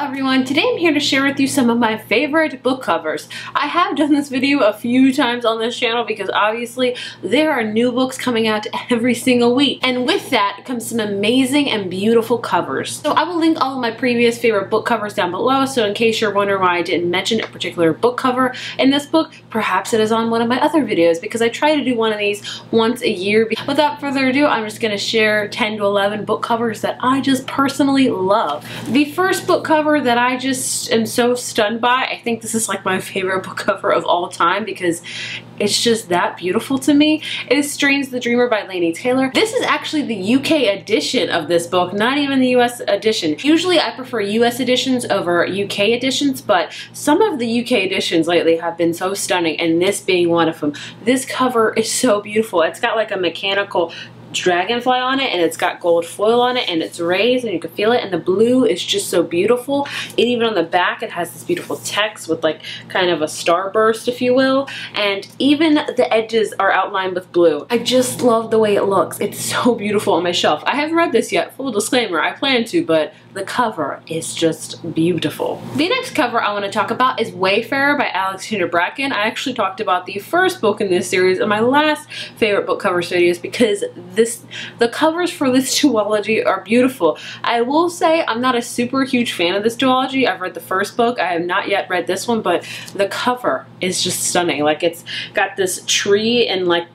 everyone, today I'm here to share with you some of my favorite book covers. I have done this video a few times on this channel because obviously there are new books coming out every single week, and with that comes some amazing and beautiful covers. So I will link all of my previous favorite book covers down below, so in case you're wondering why I didn't mention a particular book cover in this book, perhaps it is on one of my other videos because I try to do one of these once a year. Without further ado, I'm just going to share 10 to 11 book covers that I just personally love. The first book cover that I just am so stunned by, I think this is like my favorite book cover of all time because it's just that beautiful to me, is Strange the Dreamer by Laini Taylor. This is actually the UK edition of this book, not even the US edition. Usually I prefer US editions over UK editions, but some of the UK editions lately have been so stunning, and this being one of them. This cover is so beautiful. It's got like a mechanical dragonfly on it, and it's got gold foil on it, and it's raised and you can feel it, and the blue is just so beautiful. And even on the back it has this beautiful text with like kind of a starburst, if you will, and even the edges are outlined with blue. I just love the way it looks. It's so beautiful on my shelf. I haven't read this yet, full disclaimer, I plan to, but the cover is just beautiful. The next cover I want to talk about is Wayfarer by Alexandra Bracken. I actually talked about the first book in this series in my last favorite book covers videos because the covers for this duology are beautiful. I will say I'm not a super huge fan of this duology. I've read the first book. I have not yet read this one, but the cover is just stunning. Like, it's got this tree and like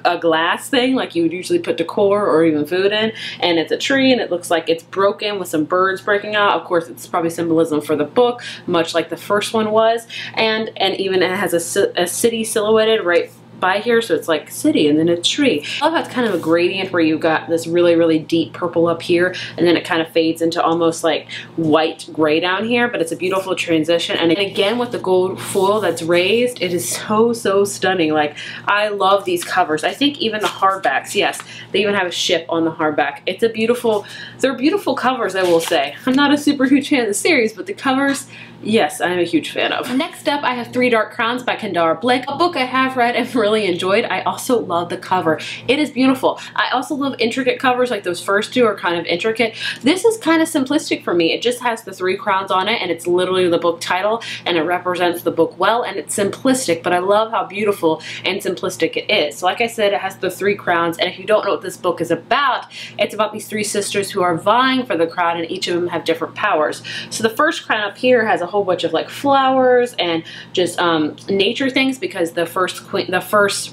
a glass thing like you would usually put decor or even food in, and it's a tree and it looks like it's broken with some birds breaking out. Of course, it's probably symbolism for the book, much like the first one was, and even it has a city silhouetted right by here, so it's like city and then a tree. I love how it's kind of a gradient where you've got this really deep purple up here, and then it kind of fades into almost like white gray down here, but it's a beautiful transition. And again, with the gold foil that's raised, it is so stunning. Like, I love these covers. I think even the hardbacks, yes, they even have a ship on the hardback. It's a beautiful, they're beautiful covers, I will say. I'm not a super huge fan of the series, but the covers, yes, I'm a huge fan of. Next up, I have Three Dark Crowns by Kendara Blick, a book I have read and really enjoyed. I also love the cover. It is beautiful. I also love intricate covers, like those first two are kind of intricate. This is kind of simplistic for me. It just has the three crowns on it, and it's literally the book title, and it represents the book well, and it's simplistic, but I love how beautiful and simplistic it is. So like I said, it has the three crowns, and if you don't know what this book is about, it's about these three sisters who are vying for the crown, and each of them have different powers. So the first crown up here has a whole bunch of like flowers and just nature things, because the first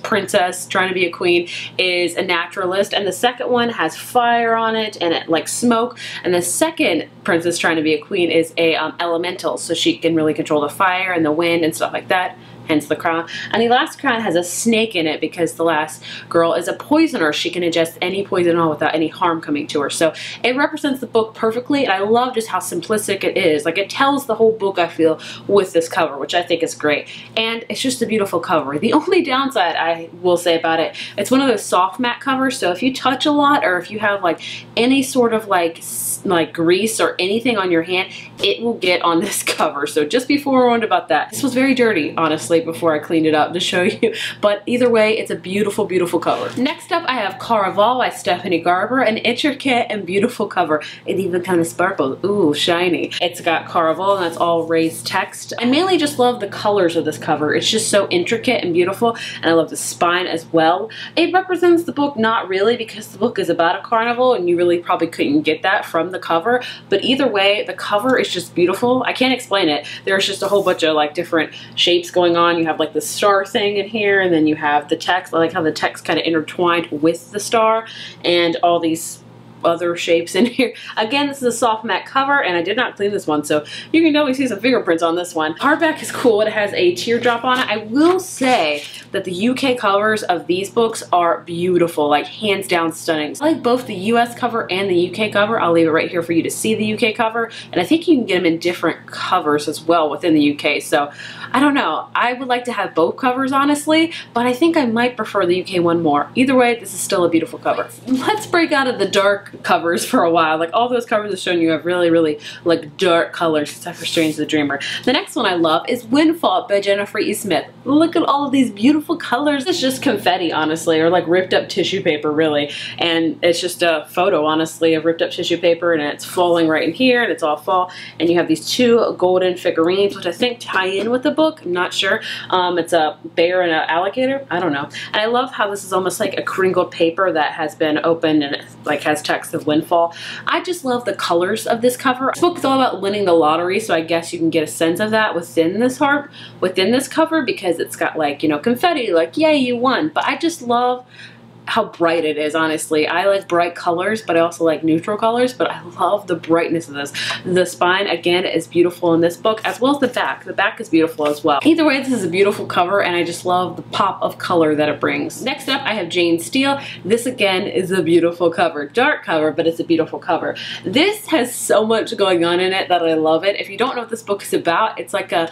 princess trying to be a queen is a naturalist, and the second one has fire on it and it like smoke, and the second princess trying to be a queen is a elemental, so she can really control the fire and the wind and stuff like that, hence the crown. And the last crown has a snake in it because the last girl is a poisoner. She can ingest any poison at all without any harm coming to her. So it represents the book perfectly, and I love just how simplistic it is. Like, it tells the whole book, I feel, with this cover, which I think is great. And it's just a beautiful cover. The only downside I will say about it, it's one of those soft matte covers, so if you touch a lot or if you have like any sort of like grease or anything on your hand, it will get on this cover. So just be forewarned about that. This was very dirty, honestly, before I cleaned it up to show you, but either way, it's a beautiful cover. Next up, I have Caraval by Stephanie Garber, an intricate and beautiful cover. It even kind of sparkles. Ooh, shiny. It's got Caraval, and that's all raised text. I mainly just love the colors of this cover. It's just so intricate and beautiful, and I love the spine as well. It represents the book, not really, because the book is about a carnival, and you really probably couldn't get that from the cover, but either way, the cover is just beautiful. I can't explain it. There's just a whole bunch of like different shapes going on. You have like the star thing in here, and then you have the text. I like how the text kind of intertwined with the star, and all these other shapes in here. Again, this is a soft matte cover, and I did not clean this one, so you can definitely see some fingerprints on this one. Hardback is cool. It has a teardrop on it. I will say that the UK covers of these books are beautiful, like hands down stunning. I like both the US cover and the UK cover. I'll leave it right here for you to see the UK cover, and I think you can get them in different covers as well within the UK, so I don't know. I would like to have both covers, honestly, but I think I might prefer the UK one more. Either way, this is still a beautiful cover. Let's break out of the dark dark covers for a while. Like all those covers have shown you have really, really like dark colors except for Strange the Dreamer. The next one I love is Windfall by Jennifer E. Smith. Look at all of these beautiful colors. It's just confetti, honestly, or like ripped up tissue paper, really. And it's just a photo, honestly, of ripped up tissue paper, and it's falling right in here, and it's all fall. And you have these two golden figurines, which I think tie in with the book. I'm not sure. It's a bear and an alligator. I don't know. And I love how this is almost like a crinkled paper that has been opened and it like has text of Windfall. I just love the colors of this cover. This book is all about winning the lottery, so I guess you can get a sense of that within this cover, because it's got like, you know, confetti, like yay, you won. But I just love how bright it is, honestly. I like bright colors, but I also like neutral colors, but I love the brightness of this. The spine, again, is beautiful in this book, as well as the back. The back is beautiful as well. Either way, this is a beautiful cover, and I just love the pop of color that it brings. Next up, I have Jane Steele. This, again, is a beautiful cover. Dark cover, but it's a beautiful cover. This has so much going on in it that I love it. If you don't know what this book is about, it's like a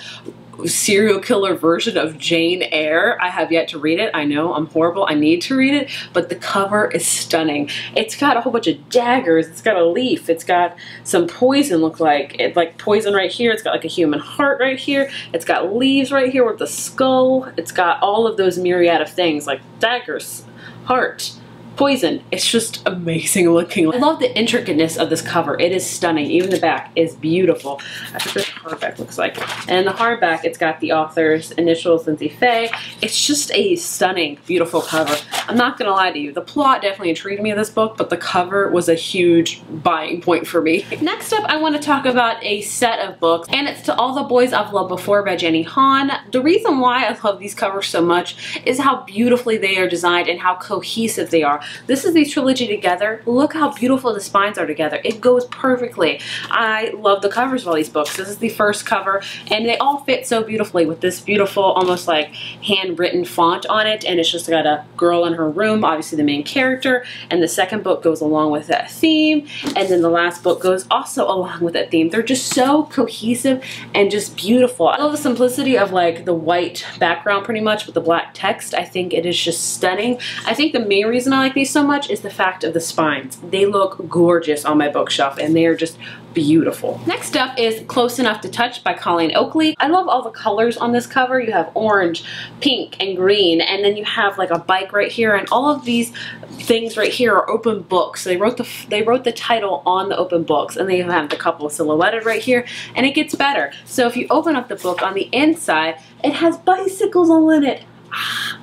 serial killer version of Jane Eyre. I have yet to read it. I know I'm horrible. I need to read it, but the cover is stunning. It's got a whole bunch of daggers. It's got a leaf. It's got some poison, look like. It's like poison right here. It's got like a human heart right here. It's got leaves right here with the skull. It's got all of those myriad of things like daggers, heart, poison. It's just amazing looking. I love the intricateness of this cover. It is stunning. Even the back is beautiful. I think what the hardback looks like. And in the hardback, it's got the author's initials, Lindsay Fay. It's just a stunning, beautiful cover. I'm not gonna lie to you. The plot definitely intrigued me in this book, but the cover was a huge buying point for me. Next up, I want to talk about a set of books, and it's To All the Boys I've Loved Before by Jenny Han. The reason why I love these covers so much is how beautifully they are designed and how cohesive they are. This is the trilogy together. Look how beautiful the spines are together. It goes perfectly. I love the covers of all these books. This is the first cover, and they all fit so beautifully with this beautiful, almost like handwritten font on it, and it's just got a girl in her room, obviously the main character, and the second book goes along with that theme, and then the last book goes also along with that theme. They're just so cohesive and just beautiful. I love the simplicity of like the white background pretty much with the black text. I think it is just stunning. I think the main reason I like these so much is the fact of the spines. They look gorgeous on my bookshelf, and they are just beautiful. Next up is Close Enough to Touch by Colleen Oakley. I love all the colors on this cover. You have orange, pink, and green, and then you have like a bike right here, and all of these things right here are open books. They wrote the title on the open books, and they have the couple silhouetted right here, and it gets better. So if you open up the book on the inside, it has bicycles all in it.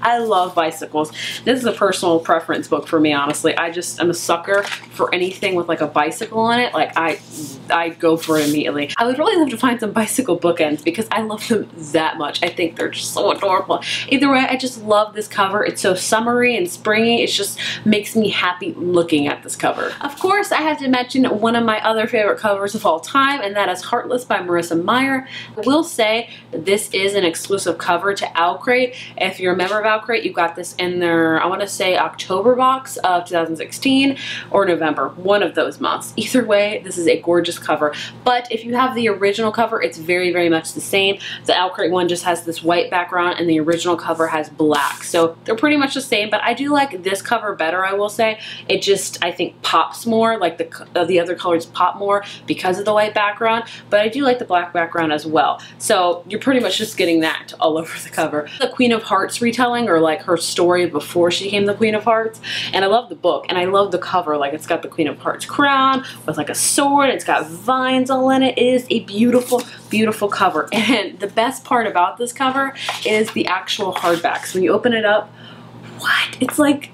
I love bicycles. This is a personal preference book for me, honestly. I'm a sucker for anything with like a bicycle in it. Like I go for it immediately. I would really love to find some bicycle bookends because I love them that much. I think they're just so adorable. Either way, I just love this cover. It's so summery and springy. It just makes me happy looking at this cover. Of course, I have to mention one of my other favorite covers of all time, and that is Heartless by Marissa Meyer. I will say that this is an exclusive cover to Owlcrate. If you're a member of Owlcrate, you got this in their, I want to say, October box of 2016 or November, one of those months. Either way, this is a gorgeous cover. But if you have the original cover, it's very, very much the same. The Owlcrate one just has this white background, and the original cover has black. So they're pretty much the same, but I do like this cover better, I will say. It just, I think, pops more. Like the other colors pop more because of the white background, but I do like the black background as well. So you're pretty much just getting that all over the cover. The Queen of Hearts retelling, or like her story before she became the Queen of Hearts, and I love the book, and I love the cover. Like, it's got the Queen of Hearts crown with like a sword, it's got vines all in it. It is a beautiful, beautiful cover, and the best part about this cover is the actual hardbacks. When you open it up, what? It's like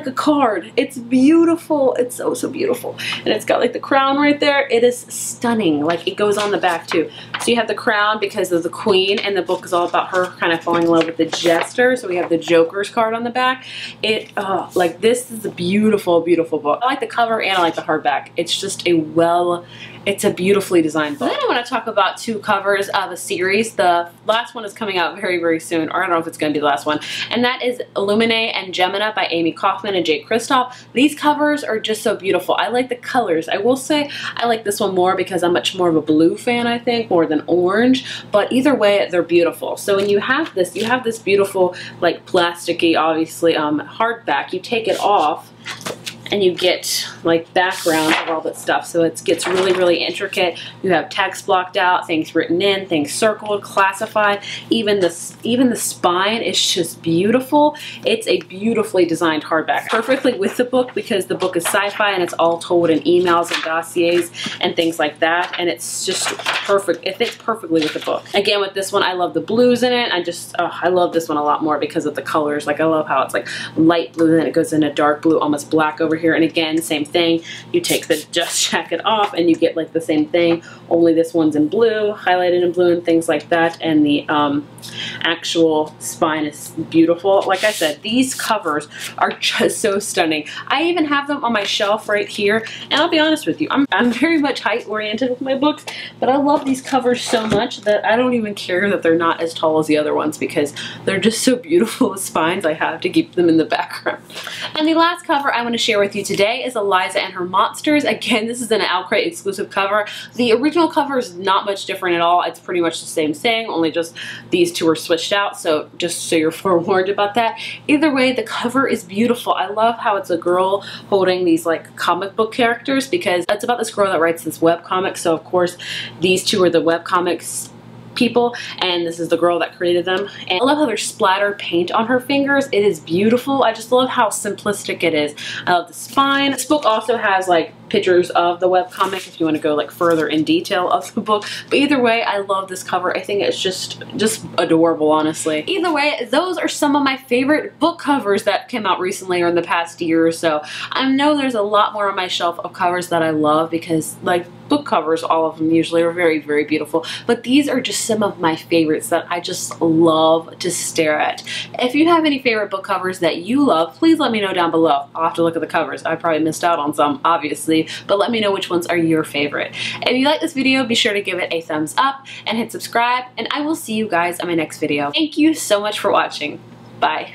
a card. It's beautiful. It's so, so beautiful. And it's got like the crown right there. It is stunning. Like, it goes on the back too. So you have the crown because of the queen, and the book is all about her kind of falling in love with the jester. So we have the Joker's card on the back. Like, this is a beautiful, beautiful book. I like the cover and I like the hardback. It's just it's a beautifully designed book. Then I want to talk about two covers of a series. The last one is coming out very, very soon, or I don't know if it's going to be the last one, and that is Illuminae and Gemina by Amy Kaufman and Jay Kristoff. These covers are just so beautiful. I like the colors. I will say I like this one more because I'm much more of a blue fan, I think, more than orange, but either way, they're beautiful. So when you have this beautiful, like, plasticky, obviously, hardback. You take it off, and you get like backgrounds of all that stuff. So it gets really, really intricate. You have text blocked out, things written in, things circled, classified. Even the spine is just beautiful. It's a beautifully designed hardback. Perfectly with the book because the book is sci-fi and it's all told in emails and dossiers and things like that. And it's just perfect. It fits perfectly with the book. Again, with this one, I love the blues in it. I love this one a lot more because of the colors. Like I love how it's like light blue and then it goes into dark blue, almost black over here. And again, same thing. You take the dust jacket off and you get like the same thing, only this one's in blue, highlighted in blue and things like that. And the actual spine is beautiful. Like I said, these covers are just so stunning. I even have them on my shelf right here. And I'll be honest with you, I'm very much height oriented with my books, but I love these covers so much that I don't even care that they're not as tall as the other ones because they're just so beautiful with spines. I have to keep them in the background. And the last cover I want to share with you today is Eliza and Her Monsters. Again, this is an Outcry exclusive cover. The original cover is not much different at all. It's pretty much the same thing, only just these two are switched out, so just so you're forewarned about that. Either way, the cover is beautiful. I love how it's a girl holding these like comic book characters because it's about this girl that writes this webcomic, so of course these two are the webcomics people and this is the girl that created them. And I love how there's splatter paint on her fingers. It is beautiful. I just love how simplistic it is. I love the spine. This book also has like pictures of the webcomic if you want to go like further in detail of the book. But either way, I love this cover. I think it's just adorable, honestly. Either way, those are some of my favorite book covers that came out recently or in the past year or so. I know there's a lot more on my shelf of covers that I love because like book covers, all of them usually are very, very beautiful. But these are just some of my favorites that I just love to stare at. If you have any favorite book covers that you love, please let me know down below. I'll have to look at the covers. I probably missed out on some, obviously, but let me know which ones are your favorite. If you like this video, be sure to give it a thumbs up and hit subscribe, and I will see you guys in my next video. Thank you so much for watching. Bye.